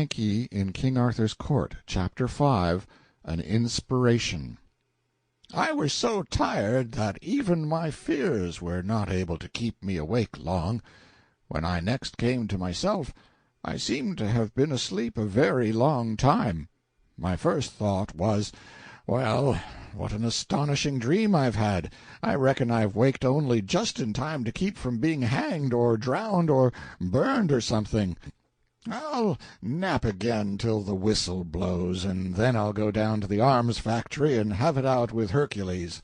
Yankee in King Arthur's Court, Chapter 5, An Inspiration. I was so tired that even my fears were not able to keep me awake long. When I next came to myself, I seemed to have been asleep a very long time. My first thought was, well, what an astonishing dream I've had. I reckon I've waked only just in time to keep from being hanged or drowned or burned or something. I'll nap again till the whistle blows, and then I'll go down to the arms factory and have it out with Hercules.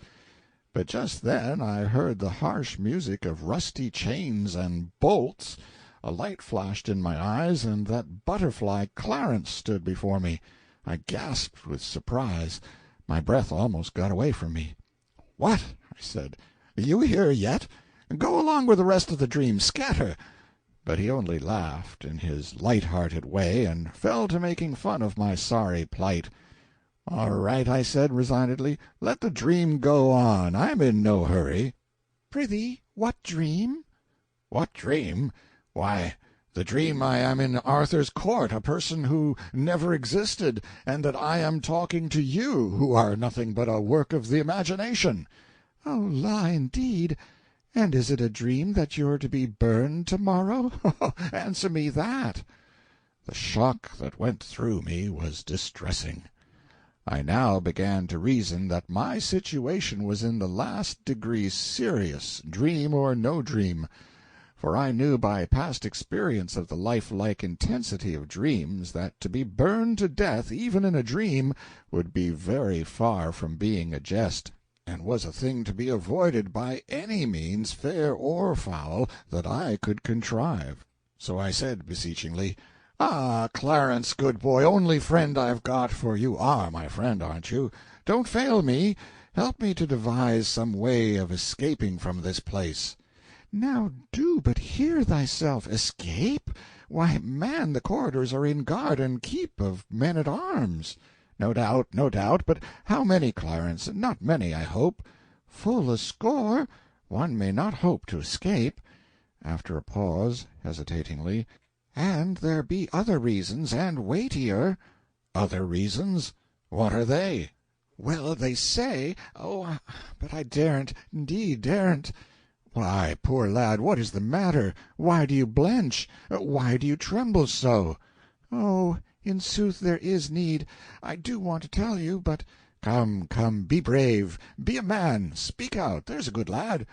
But just then I heard the harsh music of rusty chains and bolts. A light flashed in my eyes, and that butterfly Clarence stood before me. I gasped with surprise. My breath almost got away from me. "What?" I said. "You here yet? Go along with the rest of the dream. Scatter." But he only laughed in his light-hearted way, and fell to making fun of my sorry plight. "All right," I said, resignedly. "Let the dream go on. I'm in no hurry." "Prithee, what dream?" "What dream? Why, the dream I am in Arthur's court, a person who never existed, and that I am talking to you, who are nothing but a work of the imagination." "Oh, la, indeed! And is it a dream that you're to be burned to-morrow? Answer me that." The shock that went through me was distressing. I now began to reason that my situation was in the last degree serious, dream or no dream. For I knew by past experience of the lifelike intensity of dreams that to be burned to death, even in a dream, would be very far from being a jest, and was a thing to be avoided by any means, fair or foul, that I could contrive. So I said beseechingly, "Ah, Clarence, good boy, only friend I've got, for you are my friend, aren't you? Don't fail me. Help me to devise some way of escaping from this place." "Now do but hear thyself. Escape? Why, man, the corridors are in guard and keep of men-at-arms." "No doubt, no doubt. But how many, Clarence? Not many, I hope." "Full a score. One may not hope to escape." After a pause, hesitatingly, "and there be other reasons, and weightier." "Other reasons? What are they?" "Well, they say— but I daren't, indeed daren't." "Why, poor lad, what is the matter? Why do you blench? Why do you tremble so?" "Oh, in sooth there is need. I do want to tell you, but—" "Come, come, be brave, be a man, speak out, there's a good lad."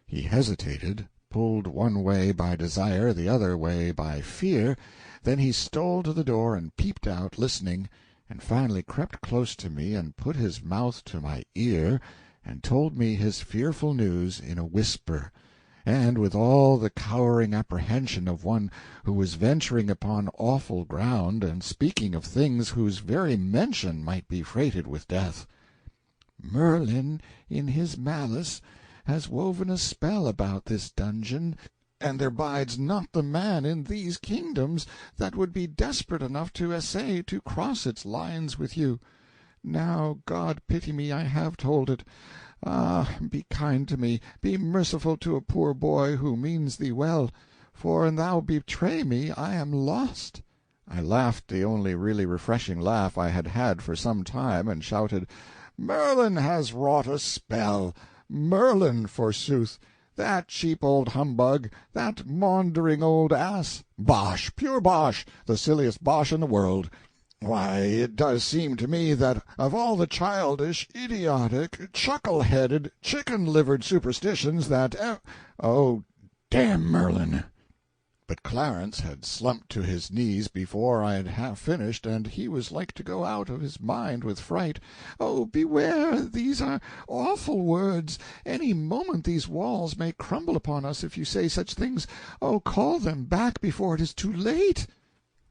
He hesitated, pulled one way by desire, the other way by fear, then he stole to the door and peeped out, listening, and finally crept close to me and put his mouth to my ear, and told me his fearful news in a whisper, and with all the cowering apprehension of one who was venturing upon awful ground and speaking of things whose very mention might be freighted with death. "Merlin, in his malice, has woven a spell about this dungeon, and there bides not the man in these kingdoms that would be desperate enough to essay to cross its lines with you. Now, God pity me, I have told it. Ah, be kind to me, be merciful to a poor boy who means thee well, for an thou betray me I am lost." I laughed the only really refreshing laugh I had had for some time, and shouted, "Merlin has wrought a spell! Merlin, forsooth! That cheap old humbug, that maundering old ass! Bosh, pure bosh, the silliest bosh in the world! Why, it does seem to me that of all the childish, idiotic, chuckle-headed, chicken-livered superstitions that oh, damn Merlin!" But Clarence had slumped to his knees before I had half finished, and he was like to go out of his mind with fright. "Oh, beware! These are awful words. Any moment these walls may crumble upon us if you say such things. Oh, call them back before it is too late."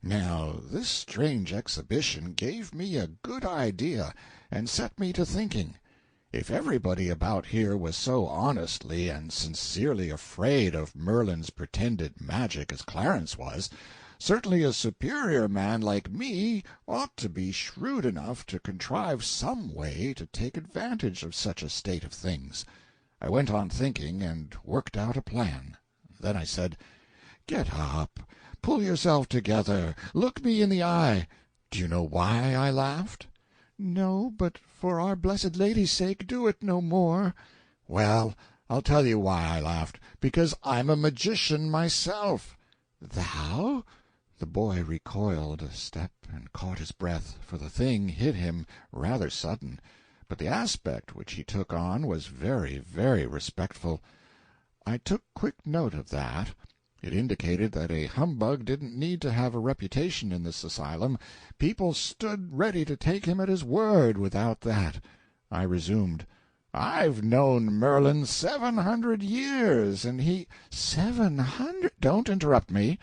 Now this strange exhibition gave me a good idea, and set me to thinking. If everybody about here was so honestly and sincerely afraid of Merlin's pretended magic as Clarence was, certainly a superior man like me ought to be shrewd enough to contrive some way to take advantage of such a state of things. I went on thinking, and worked out a plan. Then I said, "Get up, Pull yourself together. Look me in the eye. Do you know why I laughed?" "No, but for our Blessed Lady's sake, do it no more." "Well, I'll tell you why I laughed. Because I'm a magician myself." "Thou?" The boy recoiled a step and caught his breath, for the thing hit him rather sudden, but the aspect which he took on was very, very respectful. I took quick note of that. It indicated that a humbug didn't need to have a reputation in this asylum. People stood ready to take him at his word without that. I resumed. "I've known Merlin 700 years, and he—" "700?" "Don't interrupt me.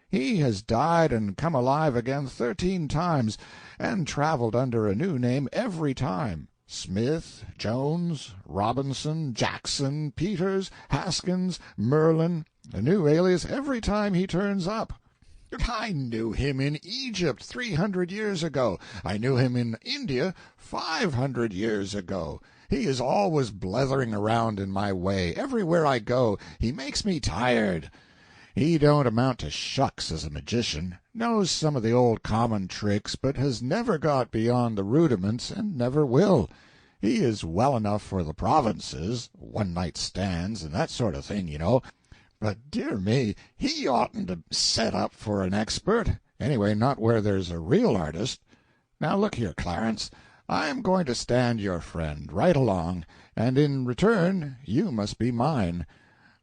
He has died and come alive again 13 times, and traveled under a new name every time. Smith, Jones, Robinson, Jackson, Peters, Haskins, Merlin, a new alias every time he turns up. I knew him in Egypt 300 years ago. I knew him in India 500 years ago. He is always blethering around in my way. Everywhere I go, he makes me tired. He don't amount to shucks as a magician, knows some of the old common tricks, but has never got beyond the rudiments, and never will. He is well enough for the provinces, one-night stands, and that sort of thing, you know. But, dear me, he oughtn't to set up for an expert, anyway not where there's a real artist. Now look here, Clarence, I am going to stand your friend right along, and in return you must be mine.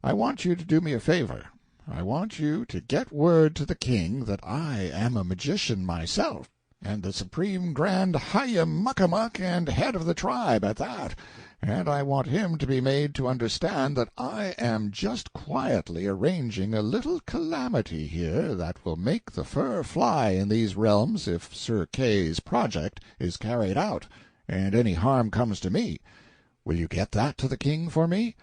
I want you to do me a favor. I want you to get word to the king that I am a magician myself, and the supreme grand High-muck-amuck and head of the tribe at that, and I want him to be made to understand that I am just quietly arranging a little calamity here that will make the fur fly in these realms if Sir Kay's project is carried out, and any harm comes to me. Will you get that to the king for me?"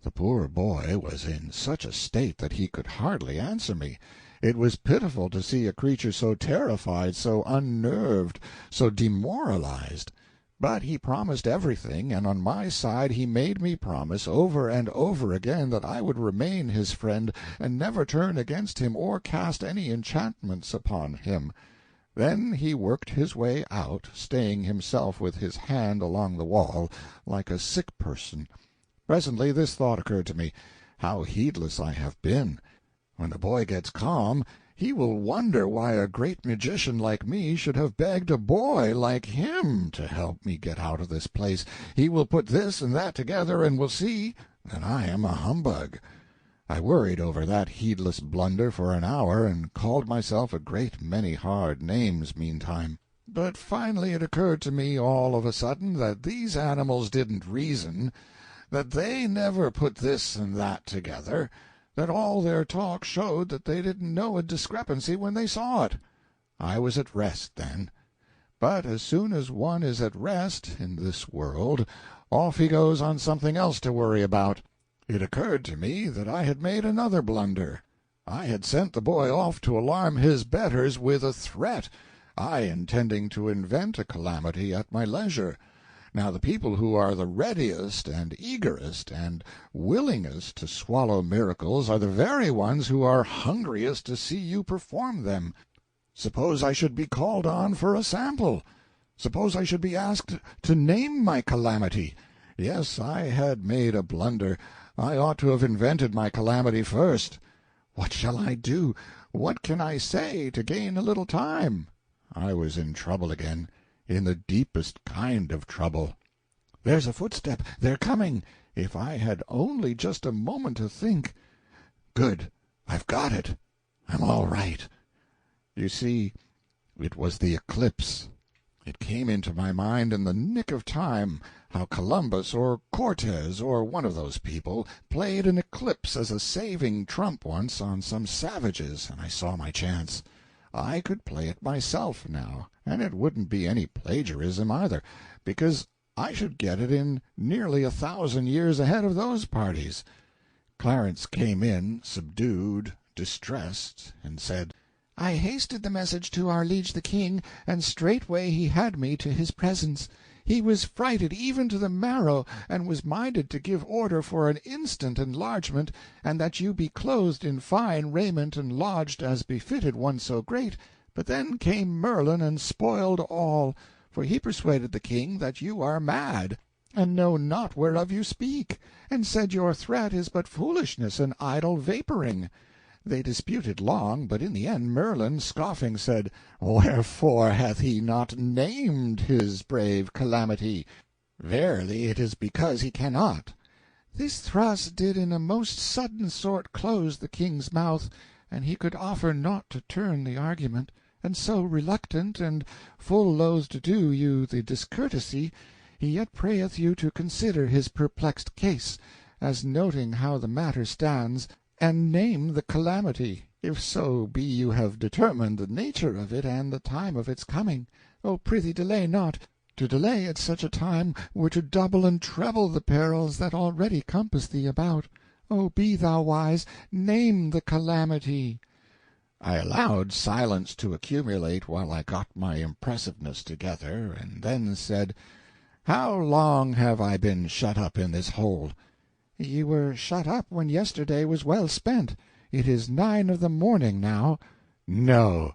The poor boy was in such a state that he could hardly answer me. It was pitiful to see a creature so terrified, so unnerved, so demoralized. But he promised everything, and on my side he made me promise over and over again that I would remain his friend and never turn against him or cast any enchantments upon him. Then he worked his way out, staying himself with his hand along the wall, like a sick person. Presently this thought occurred to me: how heedless I have been! When the boy gets calm, he will wonder why a great magician like me should have begged a boy like him to help me get out of this place. He will put this and that together, and will see that I am a humbug. I worried over that heedless blunder for an hour, and called myself a great many hard names meantime. But finally it occurred to me all of a sudden that these animals didn't reason, that they never put this and that together, that all their talk showed that they didn't know a discrepancy when they saw it. I was at rest then. But as soon as one is at rest in this world, off he goes on something else to worry about. It occurred to me that I had made another blunder. I had sent the boy off to alarm his betters with a threat, I intending to invent a calamity at my leisure. Now the people who are the readiest and eagerest and willingest to swallow miracles are the very ones who are hungriest to see you perform them. Suppose I should be called on for a sample? Suppose I should be asked to name my calamity? Yes, I had made a blunder. I ought to have invented my calamity first. What shall I do? What can I say to gain a little time? I was in trouble again, in the deepest kind of trouble. There's a footstep. They're coming. If I had only just a moment to think. Good. I've got it. I'm all right. You see, it was the eclipse. It came into my mind in the nick of time, how Columbus or Cortez or one of those people played an eclipse as a saving trump once on some savages, and I saw my chance. I could play it myself now, and it wouldn't be any plagiarism either, because I should get it in nearly 1,000 years ahead of those parties. Clarence came in, subdued, distressed, and said, "I hasted the message to our liege the king, and straightway he had me to his presence. He was frighted even to the marrow, and was minded to give order for an instant enlargement, and that you be clothed in fine raiment and lodged as befitted one so great. But then came Merlin and spoiled all, for he persuaded the king that you are mad, and know not whereof you speak, and said your threat is but foolishness and idle vaporing. They disputed long, but in the end Merlin, scoffing, said, Wherefore hath he not named his brave calamity? Verily it is because he cannot. This thrust did in a most sudden sort close the king's mouth, and he could offer naught to turn the argument, and so reluctant, and full loath to do you the discourtesy, he yet prayeth you to consider his perplexed case, as noting how the matter stands, and name the calamity, if so be you have determined the nature of it and the time of its coming. Oh, prithee delay not. To delay at such a time were to double and treble the perils that already compass thee about. Oh, be thou wise, name the calamity. I allowed silence to accumulate while I got my impressiveness together, and then said, How long have I been shut up in this hole? Ye were shut up when yesterday was well spent. It is 9 of the morning now. No.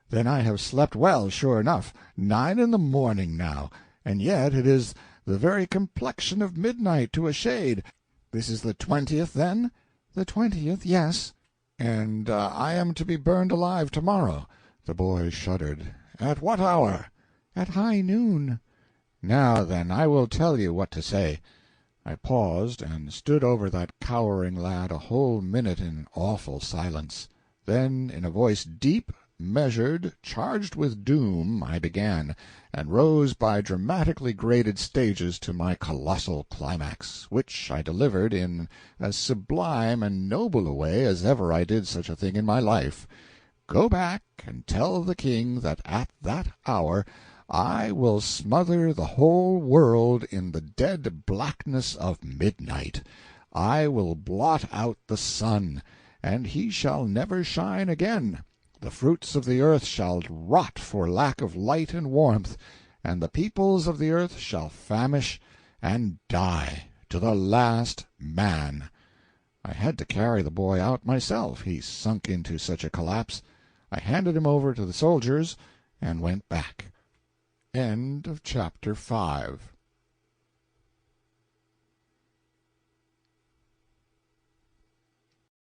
Then I have slept well, sure enough. 9 in the morning now, and yet it is the very complexion of midnight to a shade. This is the 20th, then? The 20th, yes. And I am to be burned alive tomorrow. The boy shuddered. At what hour? At high noon. Now then, I will tell you what to say. I paused, and stood over that cowering lad a whole minute in awful silence. Then, in a voice deep, measured, charged with doom, I began, and rose by dramatically graded stages to my colossal climax, which I delivered in as sublime and noble a way as ever I did such a thing in my life. Go back and tell the king that at that hour I will smother the whole world in the dead blackness of midnight. I will blot out the sun, and he shall never shine again. The fruits of the earth shall rot for lack of light and warmth, and the peoples of the earth shall famish and die to the last man. I had to carry the boy out myself, he sunk into such a collapse. I handed him over to the soldiers and went back. End of chapter 5.